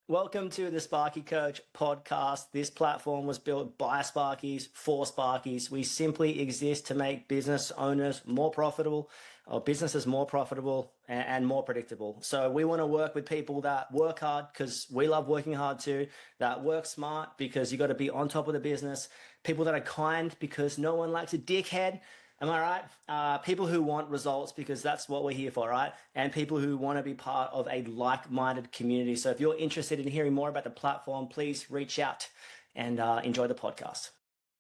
Welcome to the Sparky Coach podcast. This platform was built by Sparkies for Sparkies. We simply exist to make business owners more profitable, or businesses more profitable and more predictable. So we want to work with people that work hard because we love working hard too, that work smart because you got to be on top of the business, people that are kind because no one likes a dickhead. Am I right? People who want results because that's what we're here for, right? And people who want to be part of a like-minded community. So if you're interested in hearing more about the platform, please reach out and enjoy the podcast.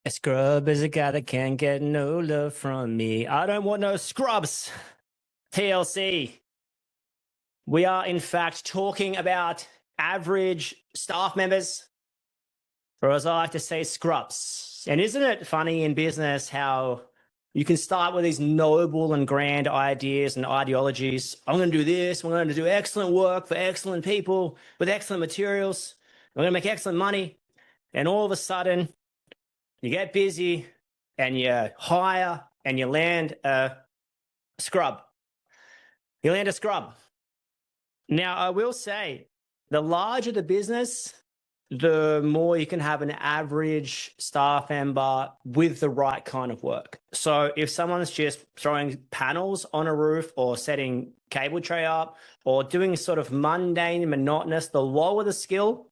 A scrub is a guy that can't get no love from me. I don't want no scrubs. TLC. We are, in fact, talking about average staff members, or as I like to say, scrubs. And isn't it funny in business how you can start with these noble and grand ideas and ideologies. I'm going to do this. I'm going to do excellent work for excellent people with excellent materials. I'm going to make excellent money. And all of a sudden, you get busy and you hire and you land a scrub. You land a scrub. Now, I will say, the larger the business, the more you can have an average staff member with the right kind of work. So if someone's just throwing panels on a roof or setting cable tray up or doing sort of mundane, monotonous, the lower the skill,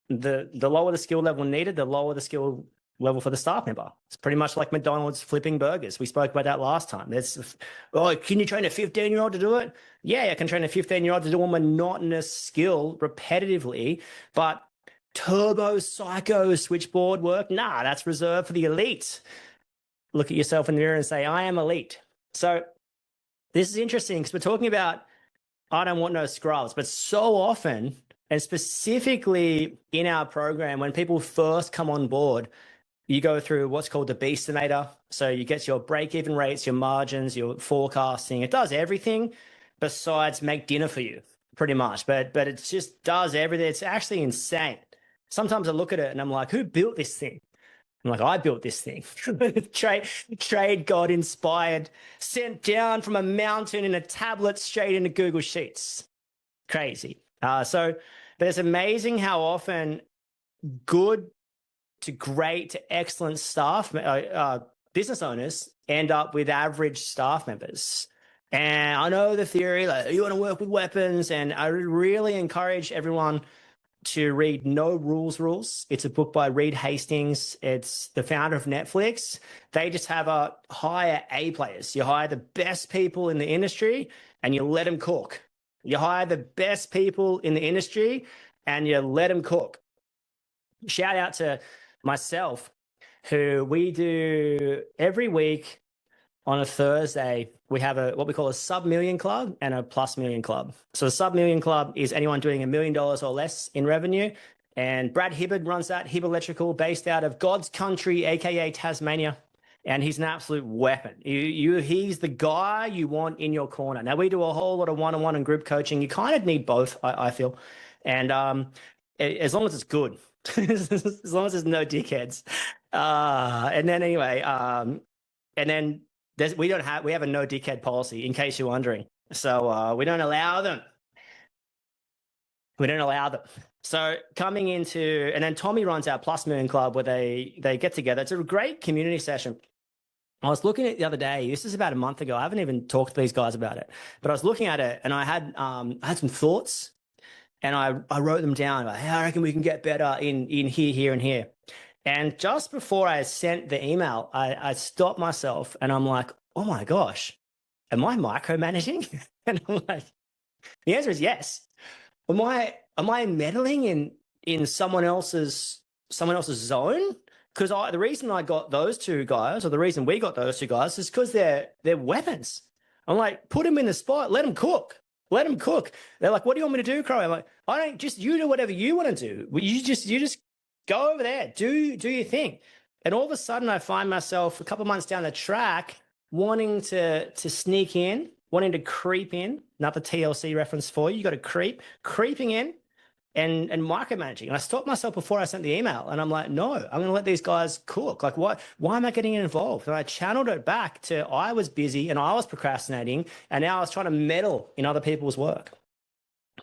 the lower the skill level needed, the lower the skill level for the staff member. It's pretty much like McDonald's flipping burgers. We spoke about that last time. Can you train a 15-year-old to do it? Yeah, I can train a 15-year-old to do a monotonous skill repetitively, but turbo psycho switchboard work, nah, that's reserved for the elite. Look at yourself in the mirror and say, I am elite. So this is interesting because we're talking about, I don't want no scrubs, but so often, and specifically in our program, when people first come on board, you go through what's called the Beastimator. So you get your break-even rates, your margins, your forecasting. It does everything besides make dinner for you, pretty much. But it just does everything. It's actually insane. Sometimes I look at it and I'm like, who built this thing? I'm like, I built this thing. Trade God inspired, sent down from a mountain in a tablet straight into Google Sheets. Crazy. But it's amazing how often good to great to excellent staff, business owners end up with average staff members. And I know the theory, like you want to work with weapons, and I really encourage everyone to read No Rules. It's a book by Reed Hastings. It's the founder of Netflix. They just have a hire A players. You hire the best people in the industry and you let them cook. You hire the best people in the industry and you let them cook. Shout out to myself, who we do every week on a Thursday. We have what we call a sub-million club and a plus-million club. So the sub-million club is anyone doing $1 million or less in revenue. And Brad Hibbard runs that, Hibbard Electrical, based out of God's country, aka Tasmania. And he's an absolute weapon. He's the guy you want in your corner. Now, we do a whole lot of one-on-one and group coaching. You kind of need both, I feel. And as long as it's good, as long as there's no dickheads. And then anyway, and then we have a no dickhead policy, in case you're wondering. So we don't allow them. So coming into, and then Tommy runs our Plus Million Club where they get together. It's a great community session. I was looking at it the other day. This is about a month ago. I haven't even talked to these guys about it, but I was looking at it and I had some thoughts, and I wrote them down. Like, hey, I reckon we can get better in here, and here. And just before I sent the email, I stopped myself and I'm like, oh my gosh, am I micromanaging? And I'm like, the answer is yes. Am I meddling in someone else's zone? Because the reason I got those two guys, or the reason we got those two guys, is because they're weapons. I'm like, put them in the spot, let them cook. They're like, what do you want me to do, Crowe? I'm like, you do whatever you want to do. You just go over there, do your thing. And all of a sudden I find myself a couple of months down the track wanting to sneak in, wanting to creep in. Another TLC reference for you. You got to creeping in and micromanaging. And I stopped myself before I sent the email and I'm like, no, I'm going to let these guys cook. Like, why am I getting involved? And I channeled it back to I was busy and I was procrastinating, and now I was trying to meddle in other people's work.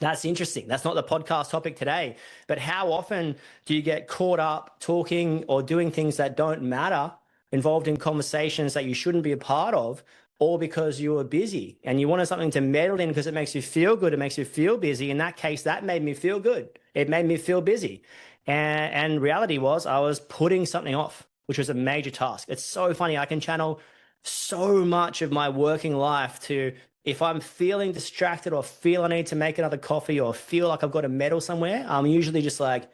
That's interesting. That's not the podcast topic today. But how often do you get caught up talking or doing things that don't matter, involved in conversations that you shouldn't be a part of, or because you were busy and you wanted something to meddle in because it makes you feel good, it makes you feel busy. In that case, that made me feel good. It made me feel busy. And reality was I was putting something off, which was a major task. It's so funny. I can channel so much of my working life to, if I'm feeling distracted or feel I need to make another coffee or feel like I've got to medal somewhere, I'm usually just like,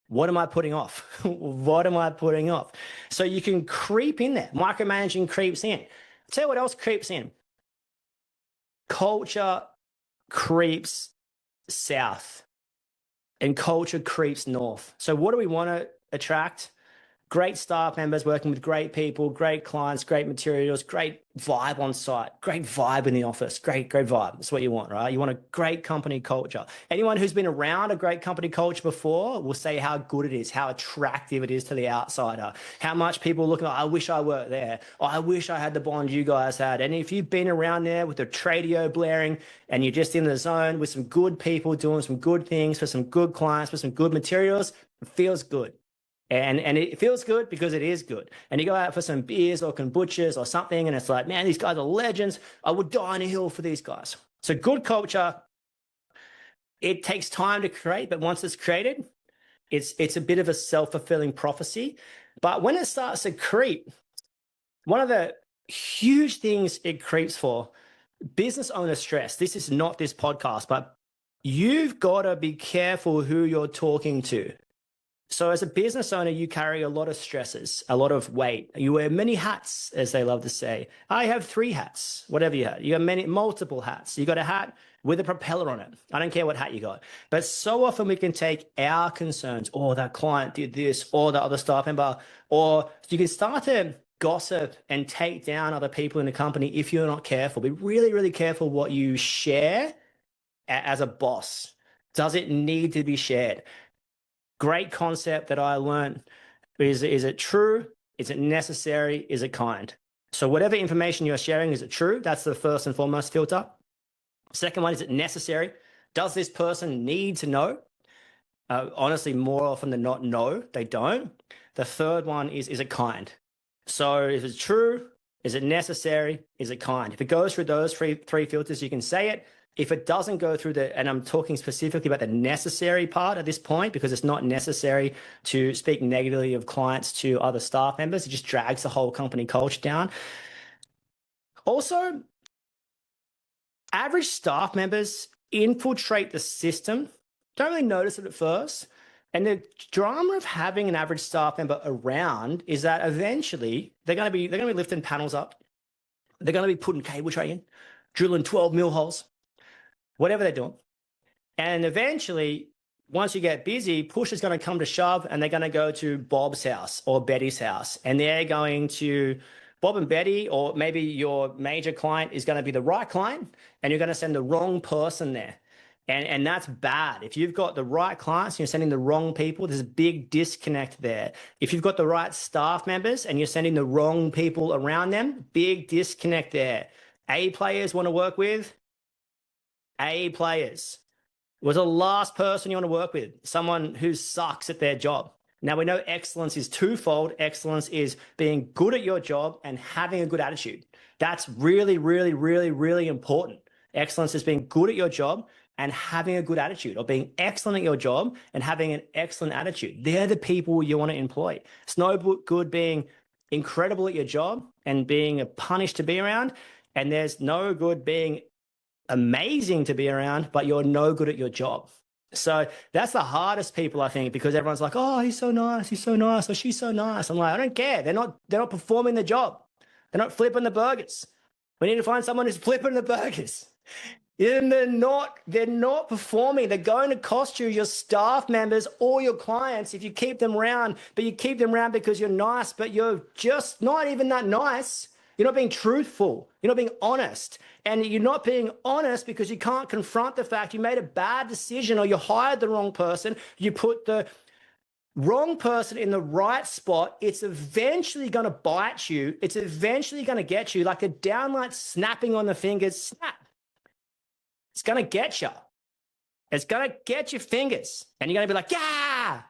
what am I putting off? What am I putting off? So you can creep in there. Micromanaging creeps in. Tell you what else creeps in. Culture creeps south and culture creeps north. So what do we want to attract? Great staff members working with great people, great clients, great materials, great vibe on site, great vibe in the office, great vibe. That's what you want, right? You want a great company culture. Anyone who's been around a great company culture before will say how good it is, how attractive it is to the outsider, how much people look at, I wish I worked there, or I wish I had the bond you guys had. And if you've been around there with the radio blaring and you're just in the zone with some good people doing some good things for some good clients, for some good materials, it feels good. And it feels good because it is good. And you go out for some beers or kombuchas or something, and it's like, man, these guys are legends. I would die on a hill for these guys. So good culture, it takes time to create, but once it's created, it's a bit of a self-fulfilling prophecy. But when it starts to creep, one of the huge things it creeps for, business owner stress. This is not this podcast, but you've got to be careful who you're talking to. So as a business owner, you carry a lot of stresses, a lot of weight. You wear many hats, as they love to say. I have 3 hats, whatever you have. You have multiple hats. You got a hat with a propeller on it. I don't care what hat you got. But so often we can take our concerns, or that client did this, or the other staff member, or you can start to gossip and take down other people in the company if you're not careful. Be really, really careful what you share as a boss. Does it need to be shared? Great concept that I learned is it true? Is it necessary? Is it kind? So whatever information you're sharing, is it true? That's the first and foremost filter. Second one, is it necessary? Does this person need to know? Honestly, more often than not, no, they don't. The third one is it kind? So if it's true, is it necessary? Is it kind? If it goes through those three filters, you can say it. If it doesn't go through and I'm talking specifically about the necessary part at this point, because it's not necessary to speak negatively of clients to other staff members, it just drags the whole company culture down. Also, average staff members infiltrate the system, don't really notice it at first. And the drama of having an average staff member around is that eventually they're going to be lifting panels up. They're going to be putting cable tray in, drilling 12 mil holes, whatever they're doing. And eventually, once you get busy, push is going to come to shove, and they're going to go to Bob's house or Betty's house. And they're going to, Bob and Betty, or maybe your major client is going to be the right client, and you're going to send the wrong person there. And that's bad. If you've got the right clients and you're sending the wrong people, there's a big disconnect there. If you've got the right staff members and you're sending the wrong people around them, big disconnect there. A players want to work with A players. Was the last person you want to work with someone who sucks at their job? Now, we know excellence is twofold. Excellence is being good at your job and having a good attitude. That's really, really, really, really important. Excellence is being good at your job and having a good attitude, or being excellent at your job and having an excellent attitude. They're the people you want to employ. It's no good being incredible at your job and being a punish to be around. And there's no good being amazing to be around, but you're no good at your job. So that's the hardest people, I think, because everyone's like, oh, he's so nice, or she's so nice. I'm like, I don't care. They're not performing the job. They're not flipping the burgers. We need to find someone who's flipping the burgers. And they're not performing. They're going to cost you your staff members or your clients if you keep them around, but you keep them around because you're nice, but you're just not even that nice. You're not being truthful. You're not being honest. And you're not being honest because you can't confront the fact you made a bad decision, or you hired the wrong person. You put the wrong person in the right spot. It's eventually going to bite you. It's eventually going to get you, like a downlight snapping on the fingers. Snap. It's going to get you. It's going to get your fingers and you're going to be like, yeah,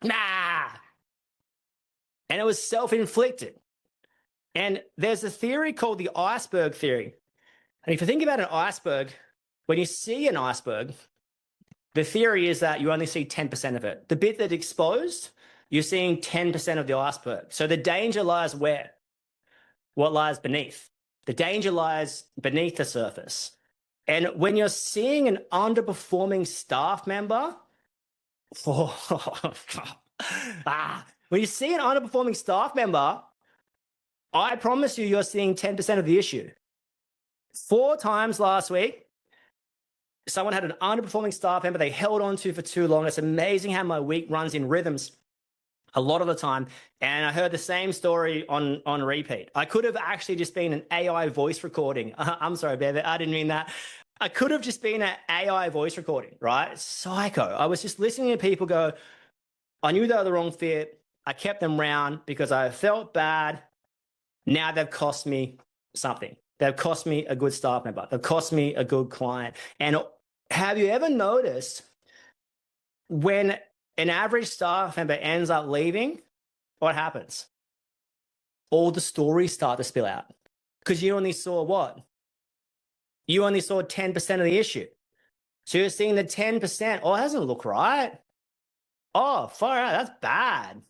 nah. And it was self-inflicted. And there's a theory called the iceberg theory. And if you think about an iceberg, when you see an iceberg, the theory is that you only see 10% of it. The bit that's exposed, you're seeing 10% of the iceberg. So the danger lies where? What lies beneath? The danger lies beneath the surface. And when you're seeing an underperforming staff member, when you see an underperforming staff member, I promise you're seeing 10% of the issue. 4 times last week, someone had an underperforming staff member they held on to for too long. It's amazing how my week runs in rhythms a lot of the time. And I heard the same story on repeat. I could have actually just been an AI voice recording. I'm sorry, Bev, I didn't mean that. I could have just been an AI voice recording, right? Psycho. I was just listening to people go, I knew they were the wrong fit. I kept them round because I felt bad. Now they've cost me something. They've cost me a good staff member. They've cost me a good client. And have you ever noticed when an average staff member ends up leaving, what happens? All the stories start to spill out because you only saw what? You only saw 10% of the issue. So you're seeing the 10%. Oh, it doesn't look right. Oh, far out. That's bad.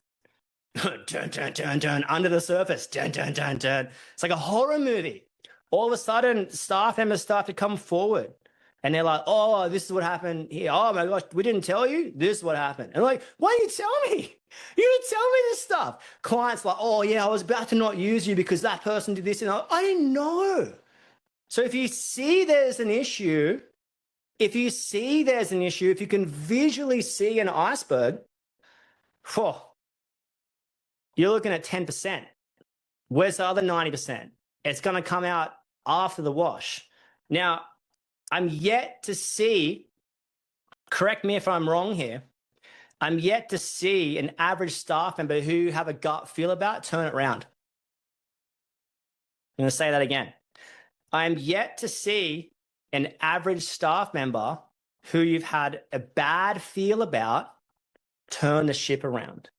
Dun, dun, dun, dun, under the surface. Dun, dun, dun, dun. It's like a horror movie. All of a sudden, staff members start to come forward. And they're like, oh, this is what happened here. Oh, my gosh, we didn't tell you? This is what happened. And I'm like, why didn't you tell me? You didn't tell me this stuff. Clients like, oh, yeah, I was about to not use you because that person did this. And I didn't know. So if you see there's an issue, if you can visually see an iceberg, you're looking at 10%. Where's the other 90%? It's going to come out after the wash. Now, I'm yet to see, correct me if I'm wrong here, I'm yet to see an average staff member who have a gut feel about turn it around. I'm going to say that again. I'm yet to see an average staff member who you've had a bad feel about turn the ship around.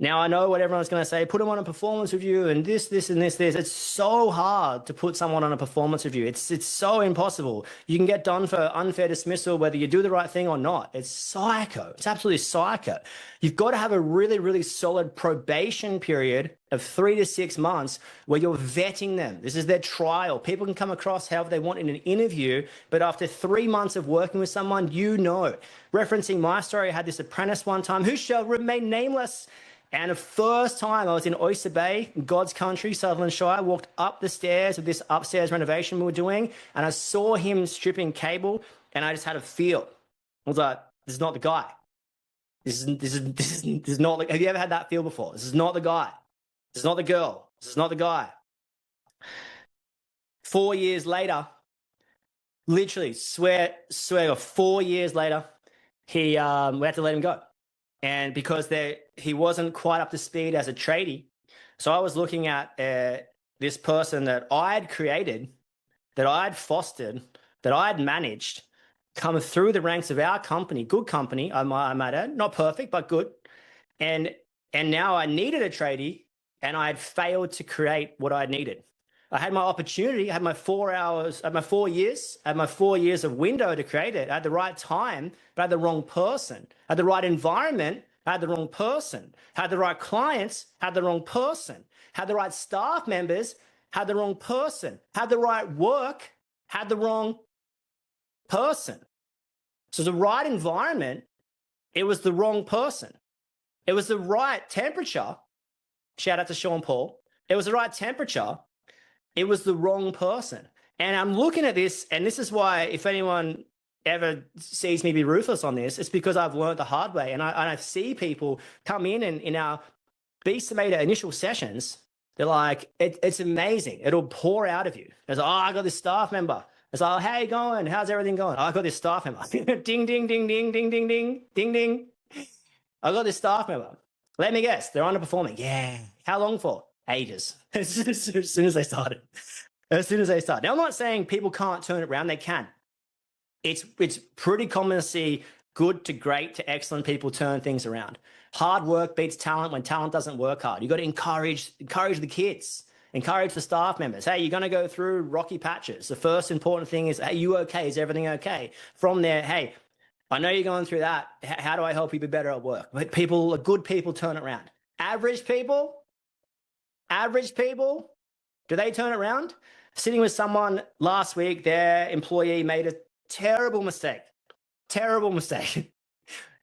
Now, I know what everyone's going to say, put them on a performance review and this, and this. It's so hard to put someone on a performance review. It's so impossible. You can get done for unfair dismissal, whether you do the right thing or not. It's psycho. It's absolutely psycho. You've got to have a really, really solid probation period of 3 to 6 months where you're vetting them. This is their trial. People can come across however they want in an interview, but after 3 months of working with someone, you know. Referencing my story, I had this apprentice one time who shall remain nameless. And the first time I was in Oyster Bay, God's country, Sutherland Shire, walked up the stairs of this upstairs renovation we were doing, and I saw him stripping cable, and I just had a feel. I was like, this is not the guy. This is not like, have you ever had that feel before? This is not the guy. This is not the girl. This is not the guy. 4 years later, literally swear 4 years later, we had to let him go. And because he wasn't quite up to speed as a tradie, so I was looking at this person that I had created, that I had fostered, that I had managed, come through the ranks of our company, good company, I might add, not perfect, but good. And now I needed a tradie, and I had failed to create what I needed. I had my opportunity, I had my 4 hours, I had my 4 years, I had my 4 years of window to create it. I had the right time, but I had the wrong person. I had the right environment, I had the wrong person. I had the right clients, I had the wrong person. I had the right staff members, I had the wrong person. I had the right work, I had the wrong person. So the right environment, it was the wrong person. It was the right temperature. Shout out to Sean Paul. It was the right temperature. It was the wrong person. And I'm looking at this, and this is why if anyone ever sees me be ruthless on this, it's because I've learned the hard way. And I see people come in our Beast Tomato initial sessions, they're like, it's amazing. It'll pour out of you. It's like, oh, I got this staff member. It's like, oh, how you going? How's everything going? Oh, I got this staff member. Ding, ding, ding, ding, ding, ding, ding, ding, ding. I got this staff member. Let me guess, they're underperforming. Yeah. How long for? Ages. As soon as they started. As soon as they start. Now, I'm not saying people can't turn it around. They can. It's pretty common to see good to great to excellent people turn things around. Hard work beats talent when talent doesn't work hard. You got to encourage the kids, encourage the staff members. Hey, you're going to go through rocky patches. The first important thing is, hey, you okay? Is everything okay? From there, hey, I know you're going through that. How do I help you be better at work? But good people turn it around. Average people, do they turn it around? Sitting with someone last week, their employee made a terrible mistake. You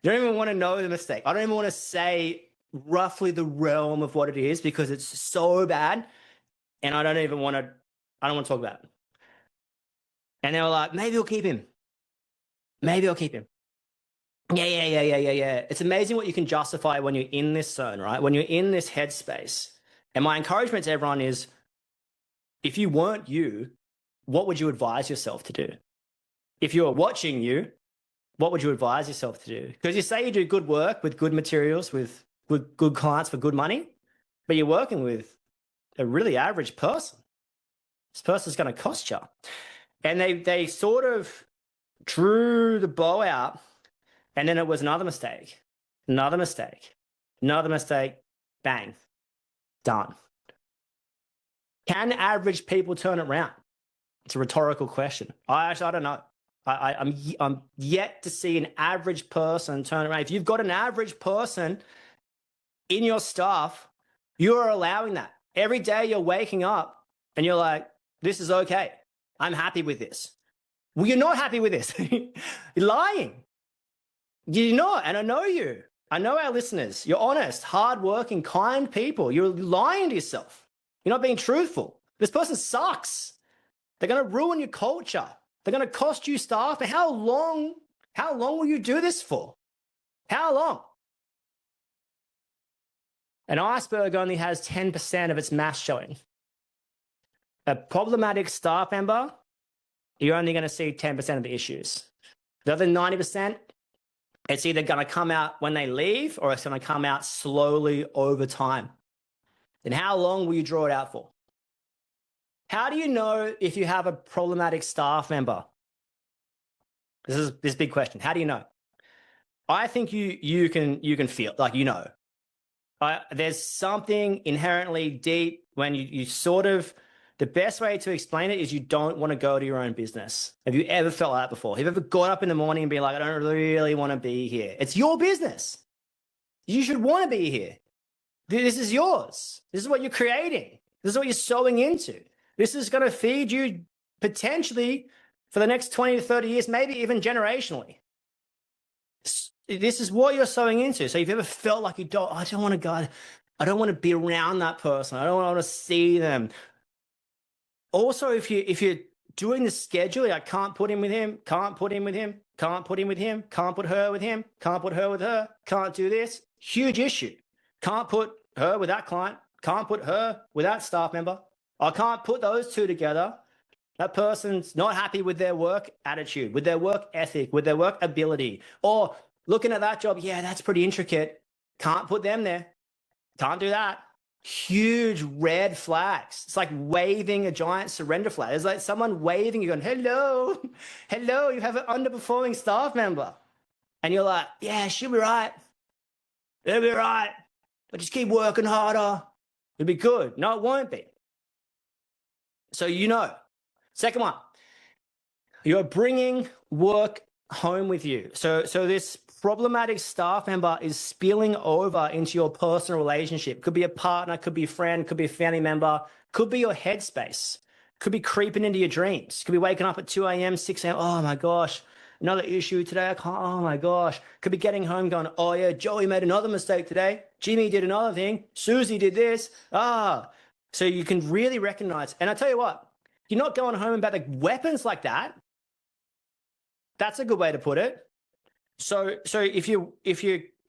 don't even want to know the mistake. I don't even want to say roughly the realm of what it is because it's so bad. And I don't want to talk about it. And they were like, maybe I'll keep him. Yeah. It's amazing what you can justify when you're in this zone, right? When you're in this headspace. And my encouragement to everyone is, if you weren't you, what would you advise yourself to do? If you were watching you, what would you advise yourself to do? Because you say you do good work with good materials, with good clients for good money, but you're working with a really average person. This person's going to cost you. And they sort of drew the bow out, and then it was another mistake, bang, done. Can average people turn it around? It's a rhetorical question. I don't know. I'm yet to see an average person turn around. If you've got an average person in your staff, you are allowing that. Every day you're waking up and you're like, this is okay. I'm happy with this. Well, you're not happy with this. You're lying. You're not. And I know you. I know our listeners. You're honest, hardworking, kind people. You're lying to yourself. You're not being truthful. This person sucks. They're going to ruin your culture. They're going to cost you staff. And how long will you do this for? How long? An iceberg only has 10% of its mass showing. A problematic staff member, you're only going to see 10% of the issues. The other 90%, it's either going to come out when they leave or it's going to come out slowly over time. Then how long will you draw it out for? How do you know if you have a problematic staff member? This is this big question. How do you know? I think you can feel like you know. There's something inherently deep when you sort of, the best way to explain it is you don't want to go to your own business. Have you ever felt that before? Have you ever got up in the morning and be like, I don't really want to be here? It's your business. You should want to be here. This is yours. This is what you're creating. This is what you're sowing into. This is going to feed you potentially for the next 20 to 30 years, maybe even generationally. This is what you're sowing into. So if you've ever felt like I don't want to go, I don't want to be around that person. I don't want to see them. Also, if you're doing the schedule, I can't put him with him, can't put him with him, can't put him with him, can't put her with him, can't put her with her, can't do this. Huge issue. Can't put her with that client, can't put her with that staff member. I can't put those two together. That person's not happy with their work attitude, with their work ethic, with their work ability. Or looking at that job, yeah, that's pretty intricate. Can't put them there. Can't do that. Huge red flags. It's like waving a giant surrender flag. It's like someone waving, you're going, hello, you have an underperforming staff member. And you're like, yeah, she'll be right. It'll be right. But just keep working harder. It'll be good. No, it won't be. So you know. Second one, you're bringing work home with you. So this problematic staff member is spilling over into your personal relationship. Could be a partner, could be a friend, could be a family member, could be your headspace, could be creeping into your dreams, could be waking up at 2 a.m., 6 a.m. Oh my gosh, another issue today. I can't, oh my gosh. Could be getting home going, oh yeah, Joey made another mistake today. Jimmy did another thing. Susie did this. So you can really recognize. And I tell you what, you're not going home about the weapons like that. That's a good way to put it. So if you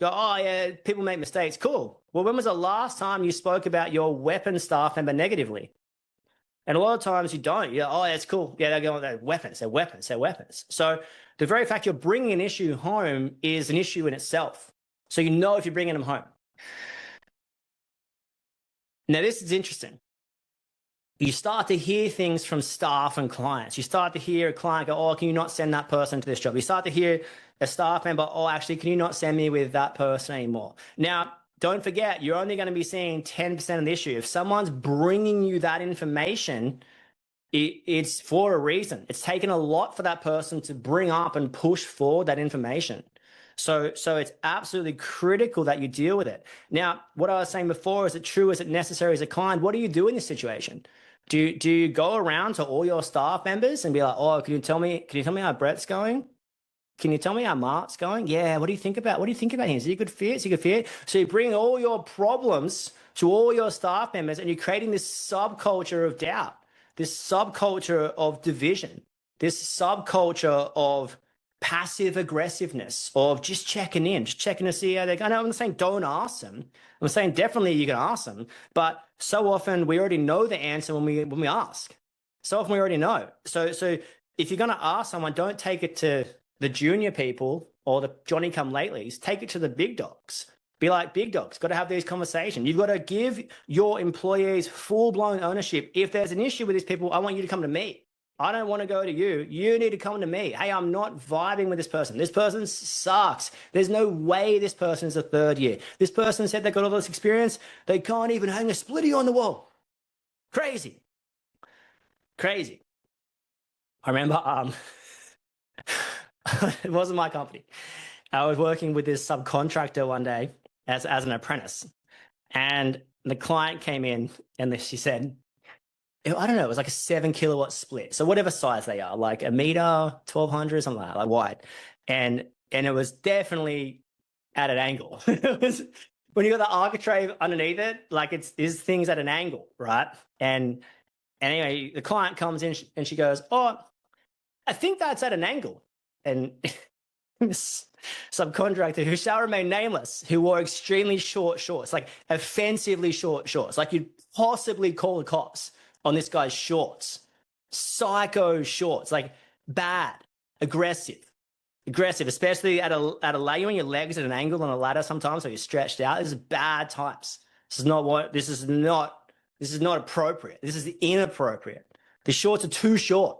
go, oh yeah, people make mistakes, cool. Well, when was the last time you spoke about your weapon staff member negatively? And a lot of times you don't. You're, oh, that's cool. Yeah, they're going, they're weapons. So the very fact you're bringing an issue home is an issue in itself. So you know if you're bringing them home. Now, this is interesting. you start to hear things from staff and clients. You start to hear a client go, oh, can you not send that person to this job? You start to hear a staff member, oh, actually, can you not send me with that person anymore? Now, don't forget, you're only going to be seeing 10% of the issue. If someone's bringing you that information, it's for a reason. It's taken a lot for that person to bring up and push forward that information. So it's absolutely critical that you deal with it. Now, what I was saying before, is it true? Is it necessary as a client? What do you do in this situation? Do you go around to all your staff members and be like, oh, can you tell me how Brett's going? Can you tell me how Mark's going? Yeah, what do you think about him? Is he a good fit? Is he a good fit? So you bring all your problems to all your staff members and you're creating this subculture of doubt, this subculture of division, this subculture of passive aggressiveness, of just checking to see how they're going. I'm not saying don't ask them. I'm saying definitely you can ask them, but so often we already know the answer when we ask. So often we already know. So if you're going to ask someone, don't take it to the junior people or the Johnny come latelys. Take it to the big dogs. Be like, big dogs, got to have these conversations. You've got to give your employees full-blown ownership. If there's an issue with these people, I want you to come to me. I don't want to go to you. You need to come to me. Hey, I'm not vibing with this person. This person sucks. There's no way this person is a third year. This person said they got all this experience. They can't even hang a splitty on the wall. Crazy. I remember it wasn't my company. I was working with this subcontractor one day as an apprentice, and the client came in and she said, I don't know, it was like a 7 kilowatt split. So whatever size they are, like a meter, 1200, something like that, like wide. And it was definitely at an angle. It was, when you got the architrave underneath it, like is things at an angle, right? And anyway, the client comes in and she goes, oh, I think that's at an angle. And this subcontractor, who shall remain nameless, who wore extremely short shorts, like offensively short shorts, like you'd possibly call the cops on this guy's shorts, psycho shorts, like bad, aggressive, especially at a ladder, when your legs at an angle on a ladder sometimes, so you're stretched out. This is bad times. This is not appropriate. This is inappropriate. The shorts are too short.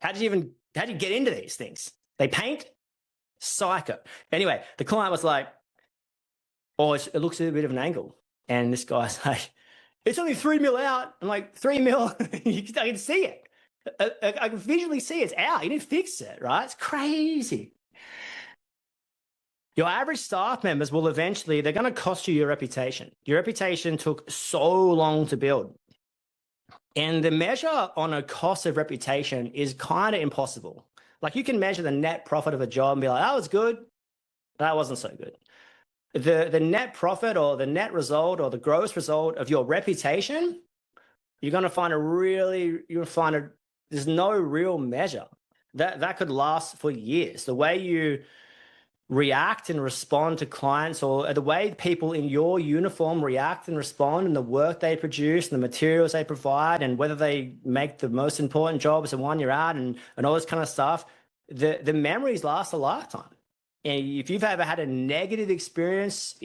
How did you get into these things? They paint? Psycho. Anyway, the client was like, oh, it looks a bit of an angle. And this guy's like, it's only 3 mil out. I'm like, 3 mil? I can see it. I can visually see it's out. You didn't fix it, right? It's crazy. Your average staff members will eventually, they're going to cost you your reputation. Your reputation took so long to build. And the measure on a cost of reputation is kind of impossible. Like you can measure the net profit of a job and be like, that was good. That wasn't so good. The net profit or the net result or the gross result of your reputation, you're going to find there's no real measure. That could last for years. The way you react and respond to clients, or the way people in your uniform react and respond, and the work they produce and the materials they provide, and whether they make the most important jobs the one you're at, and all this kind of stuff, the memories last a lifetime. And if you've ever had a negative experience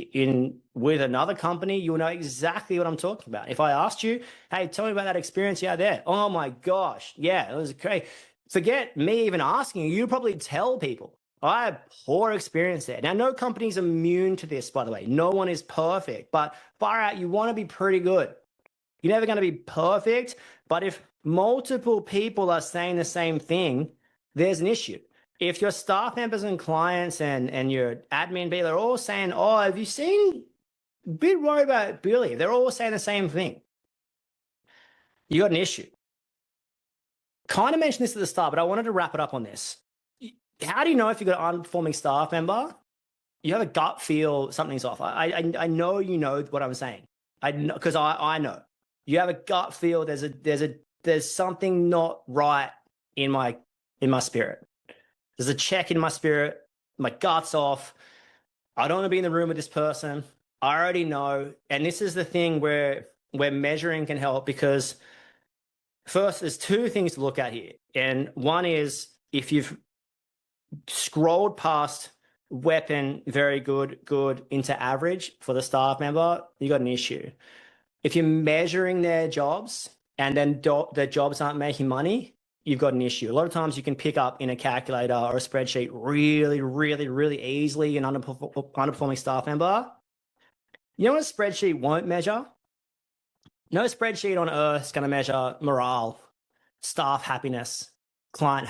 with another company, you'll know exactly what I'm talking about. If I asked you, hey, tell me about that experience you had there. Oh my gosh, yeah, it was great. Forget me even asking you, you'd probably tell people. I had poor experience there. Now, no company's immune to this, by the way. No one is perfect, but far out, you want to be pretty good. You're never going to be perfect, but if multiple people are saying the same thing, there's an issue. If your staff members and clients and your admin people are all saying, oh, have you seen a bit worried about Billy? They're all saying the same thing. You got an issue. Kind of mentioned this at the start, but I wanted to wrap it up on this. How do you know if you've got an underperforming staff member? You have a gut feel something's off. I know you know what I'm saying. I know, because I know. You have a gut feel there's something not right in my spirit. There's a check in my spirit. My gut's off. I don't want to be in the room with this person. I already know. And this is the thing where measuring can help, because first, there's two things to look at here. And one is, if you've scrolled past weapon, very good, into average for the staff member, you got an issue. If you're measuring their jobs and then their jobs aren't making money, you've got an issue. A lot of times you can pick up in a calculator or a spreadsheet really, really, really easily an underperforming staff member. You know what a spreadsheet won't measure? No spreadsheet on earth is going to measure morale, staff happiness, client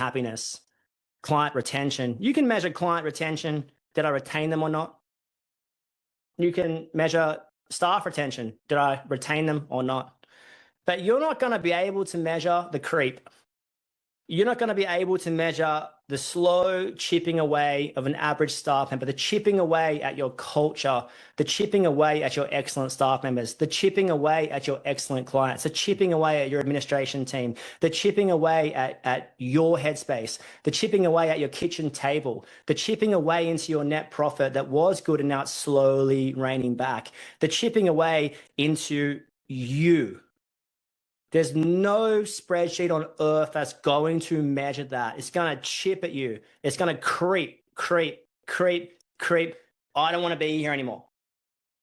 retention. You can measure client retention. Did I retain them or not? You can measure staff retention. Did I retain them or not? But you're not going to be able to measure the creep. You're not going to be able to measure the slow chipping away of an average staff member, the chipping away at your culture, the chipping away at your excellent staff members, the chipping away at your excellent clients, the chipping away at your administration team, the chipping away at your headspace, the chipping away at your kitchen table, the chipping away into your net profit that was good and now it's slowly reining back, the chipping away into you. There's no spreadsheet on earth that's going to measure that. It's going to chip at you. It's going to creep. I don't want to be here anymore.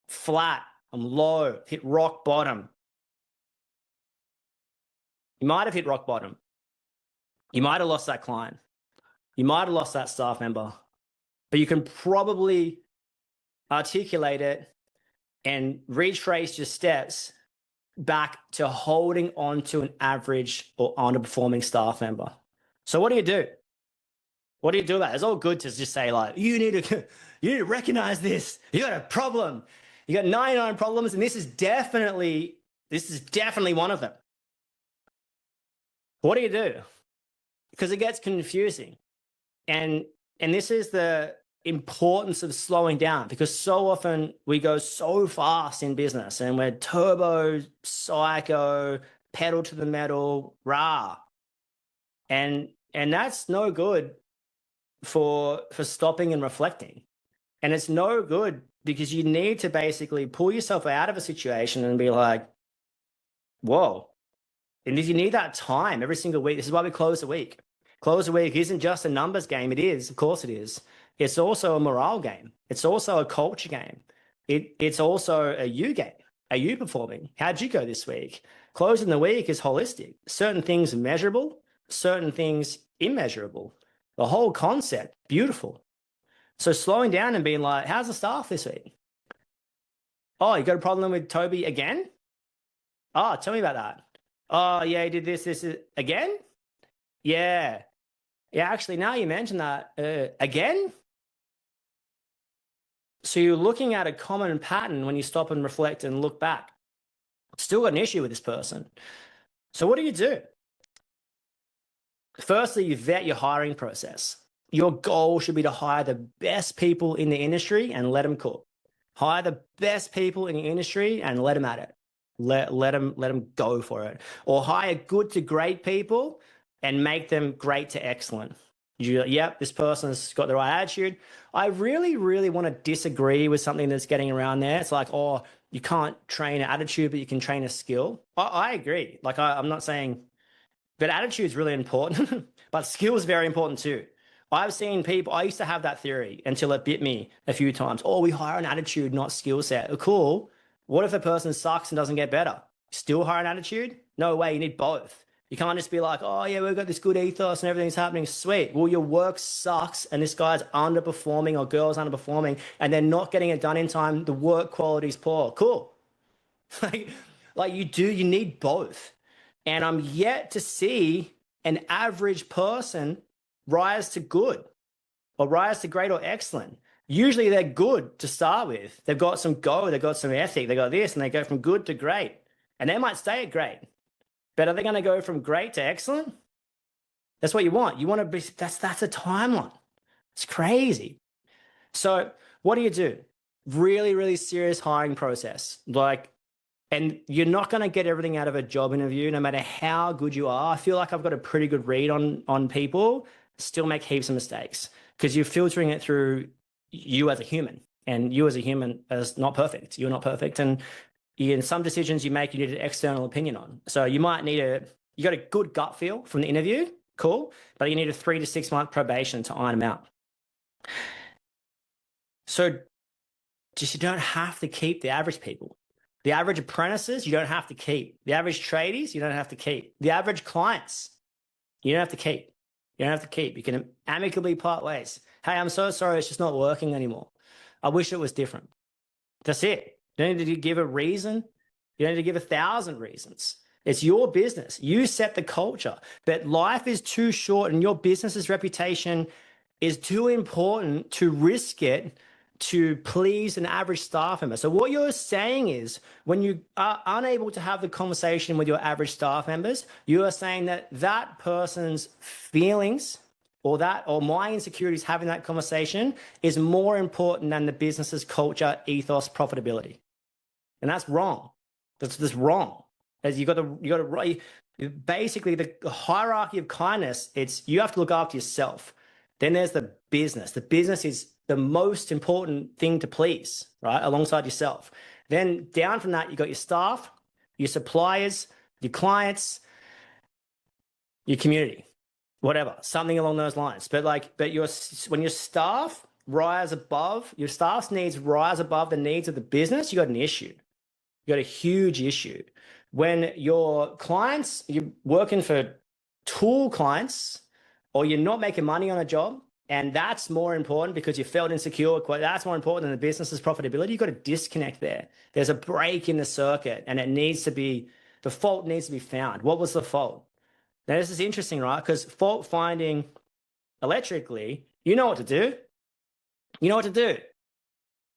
Flat. I'm low. Hit rock bottom. You might have hit rock bottom. You might have lost that client. You might have lost that staff member. But you can probably articulate it and retrace your steps back to holding on to an average or underperforming staff member. So what do you do? What do you do about it? It's all good to just say like, you need to recognize this. You got a problem. You got 99 problems, and this is definitely one of them. What do you do? Because it gets confusing. And this is the importance of slowing down, because so often we go so fast in business and we're turbo, psycho, pedal to the metal, rah. And that's no good for stopping and reflecting. And it's no good because you need to basically pull yourself out of a situation and be like, whoa. And you need that time every single week. This is why we close the week. Close the week isn't just a numbers game. It is, of course it is. It's also a morale game. It's also a culture game. It's also a you game. Are you performing? How'd you go this week? Closing the week is holistic. Certain things measurable, certain things immeasurable. The whole concept, beautiful. So slowing down and being like, how's the staff this week? Oh, you got a problem with Toby again? Oh, tell me about that. Oh, yeah, he did this again? Yeah. Yeah, actually, now you mention that, again? So you're looking at a common pattern when you stop and reflect and look back. Still got an issue with this person. So what do? Firstly, you vet your hiring process. Your goal should be to hire the best people in the industry and let them cook. Hire the best people in the industry and let them at it. Let them go for it. Or hire good to great people and make them great to excellent. Yep, this person's got the right attitude. I really, really want to disagree with something that's getting around there. It's like, oh, you can't train an attitude, but you can train a skill. I agree. Like, I'm not saying, but attitude is really important, but skill is very important too. I've seen people, I used to have that theory until it bit me a few times. Oh, we hire an attitude, not skill set. Cool. What if a person sucks and doesn't get better? Still hire an attitude? No way, you need both. You can't just be like, oh, yeah, we've got this good ethos and everything's happening. Sweet. Well, your work sucks and this guy's underperforming or girl's underperforming and they're not getting it done in time. The work quality is poor. Cool. like you need both. And I'm yet to see an average person rise to good or rise to great or excellent. Usually they're good to start with. They've got some go, they've got some ethic, they got this, and they go from good to great. And they might stay at great. But are they going to go from great to excellent? That's what you want. You want to be, that's a timeline. It's crazy. So what do? Really, really serious hiring process. And you're not going to get everything out of a job interview, no matter how good you are. I feel like I've got a pretty good read on people, still make heaps of mistakes because you're filtering it through you as a human, and you as a human is not perfect. You're not perfect. And in some decisions you make, you need an external opinion on. So you might need you got a good gut feel from the interview, cool, but you need a 3 to 6 month probation to iron them out. So just, you don't have to keep the average people. The average apprentices, you don't have to keep. The average tradies, you don't have to keep. The average clients, you don't have to keep. You don't have to keep. You can amicably part ways. Hey, I'm so sorry, it's just not working anymore. I wish it was different. That's it. You don't need to give a reason. You don't need to give 1,000 reasons. It's your business. You set the culture. But life is too short and your business's reputation is too important to risk it to please an average staff member. So what you're saying is when you are unable to have the conversation with your average staff members, you are saying that that person's feelings or my insecurities having that conversation is more important than the business's culture, ethos, profitability. And that's wrong. That's wrong. As you got to basically the hierarchy of kindness, it's you have to look after yourself. Then there's the business. The business is the most important thing to please, right? Alongside yourself. Then down from that, you got your staff, your suppliers, your clients, your community, whatever, something along those lines. But when your staff rise above, your staff's needs rise above the needs of the business, you got an issue. You got a huge issue. When your clients, you're working for tool clients, or you're not making money on a job, and that's more important because you felt insecure, that's more important than the business's profitability, you've got to disconnect there. There's a break in the circuit, and the fault needs to be found. What was the fault? Now, this is interesting, right? Because fault finding electrically, you know what to do. You know what to do.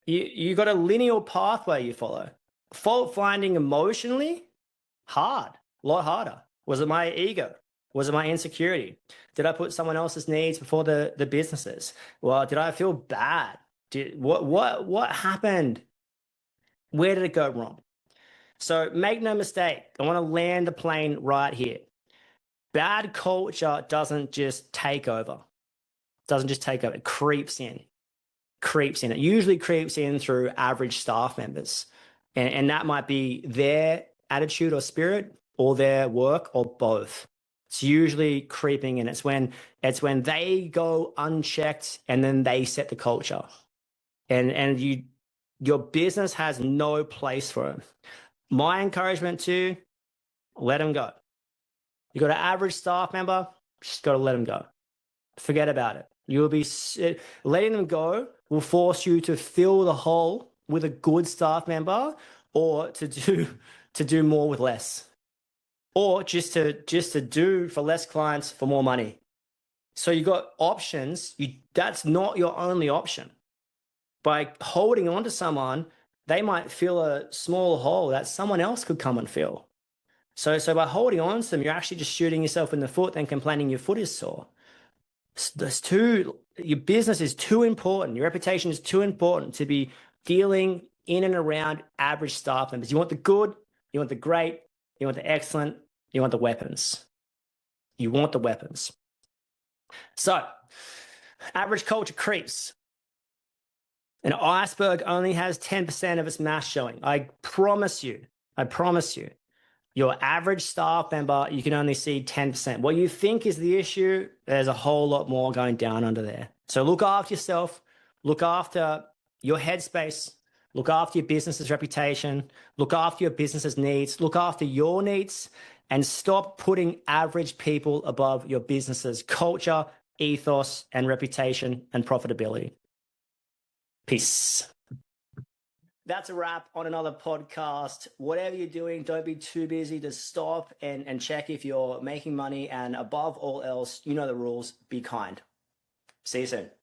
You got a linear pathway you follow. Fault finding emotionally, hard, a lot harder. Was it my ego? Was it my insecurity? Did I put someone else's needs before the businesses? Well, did I feel bad? What happened? Where did it go wrong? So make no mistake, I want to land the plane right here. Bad culture doesn't just take over. It creeps in. It usually creeps in through average staff members. And that might be their attitude or spirit or their work or both. It's usually creeping in. It's when they go unchecked and then they set the culture. And your business has no place for it. My encouragement to let them go. You got an average staff member, just got to let them go. Forget about it. You'll be letting them go will force you to fill the hole with a good staff member, or to do more with less, or just to do for less clients for more money. So you got options. That's not your only option. By holding on to someone, they might fill a small hole that someone else could come and fill. So by holding on to them, you're actually just shooting yourself in the foot and complaining your foot is sore. Your business is too important. Your reputation is too important to be dealing in and around average staff members. You want the good, you want the great, you want the excellent, you want the weapons. You want the weapons. So, average culture creeps. An iceberg only has 10% of its mass showing. I promise you. Your average staff member, you can only see 10%. What you think is the issue, there's a whole lot more going down under there. So look after yourself, look after your headspace, look after your business's reputation, look after your business's needs, look after your needs, and stop putting average people above your business's culture, ethos, and reputation and profitability. Peace. That's a wrap on another podcast. Whatever you're doing, don't be too busy to stop and check if you're making money. And above all else, you know the rules. Be kind. See you soon.